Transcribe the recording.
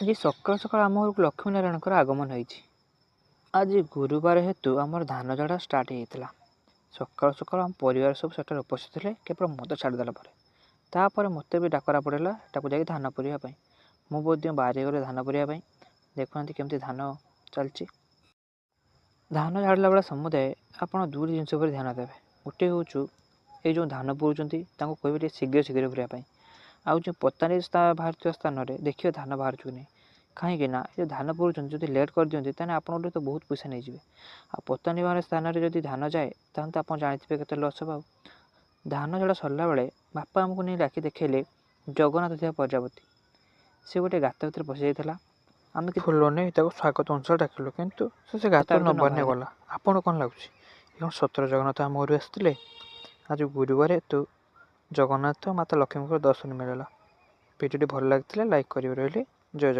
ଆଜି ସକାଳୁ ସକାଳୁ ଆମ ଘରକୁ ଲକ୍ଷ୍ମୀ ନାରାୟଣଙ୍କର ଆଗମନ ହୋଇଛି। ଆଜି ଗୁରୁବାର ହେତୁ ଆମର ଧାନ ଝାଡ଼ା ଷ୍ଟାର୍ଟ ହେଇଯାଇଥିଲା। ସକାଳୁ ସକାଳୁ ଆମ ପରିବାର ସବୁ ସେଠାରେ ଉପସ୍ଥିତ ଥିଲେ କେବଳ ମଦ ଛାଡ଼ିଦେଲା ପରେ। ତାପରେ ମୋତେ ବି ଡାକରା ପଡ଼ିଲା ତାକୁ ଯାଇକି ଧାନ ପରିବା ପାଇଁ। ମୁଁ ମଧ୍ୟ ବାହାରି ଗଲି ଧାନ ପରିବା ପାଇଁ। ଦେଖୁନାହାନ୍ତି କେମିତି ଧାନ ଚାଲିଛି। ଧାନ ଝାଡ଼ିଲା ବେଳେ ସମୁଦାୟ ଆପଣ ଦୁଇଟି ଜିନିଷ ଉପରେ ଧ୍ୟାନ ଦେବେ। ଗୋଟିଏ ହେଉଛୁ ଏଇ ଯେଉଁ ଧାନ ପୁରୁଛନ୍ତି ତାଙ୍କୁ କହିବେ ଟିକେ ଶୀଘ୍ର ଶୀଘ୍ର ପୁରିବା ପାଇଁ। ଆଉ ଯେଉଁ ପତାନି ବାହାରୁଥିବା ସ୍ଥାନରେ ଦେଖିବେ ଧାନ ବାହାରୁଛୁ କି ନାହିଁ। କାହିଁକି ନା ଏ ଧାନ ପୁରୁଛନ୍ତି ଯଦି ଲେଟ୍ କରିଦିଅନ୍ତି ତାହେଲେ ଆପଣଙ୍କଠୁ ତ ବହୁତ ପଇସା ନେଇଯିବେ। ଆଉ ପତାନି ବାହାରିବା ସ୍ଥାନରେ ଯଦି ଧାନ ଯାଏ ତାହେଲେ ତ ଆପଣ ଜାଣିଥିବେ କେତେ ଲସ୍ ହେବ। ଆଉ ଧାନ ଝାଡ଼ା ସରିଲା ବେଳେ ବାପା ଆମକୁ ନେଇ ଡାକି ଦେଖେଇଲେ ଜଗନ୍ନାଥ ଥିବା ପ୍ରଜାପତି। ସେ ଗୋଟେ ଗାତ ଭିତରେ ପଶି ଯାଇଥିଲା। ଆମେ ଫୁଲ ନେଇ ତାକୁ ସ୍ୱାଗତ ଅନୁସାରେ ଡାକିଲୁ କିନ୍ତୁ ସେ ଗାତ ନବାନେ ଗଲା। ଆପଣଙ୍କୁ କ'ଣ ଲାଗୁଛି କ'ଣ ସତରେ ଜଗନ୍ନାଥ ଆମ ଘରୁ ଆସିଥିଲେ? ଆଜି ଗୁରୁବାର ହେତୁ ଜଗନ୍ନାଥ ମାତା ଲକ୍ଷ୍ମୀଙ୍କର ଦର୍ଶନ ମିଳିଲା। ଭିଡ଼ିଓଟି ଭଲ ଲାଗିଥିଲେ ଲାଇକ୍ କରିବେ। ରହିଲି। ଜୟ ଜଗନ୍ନାଥ।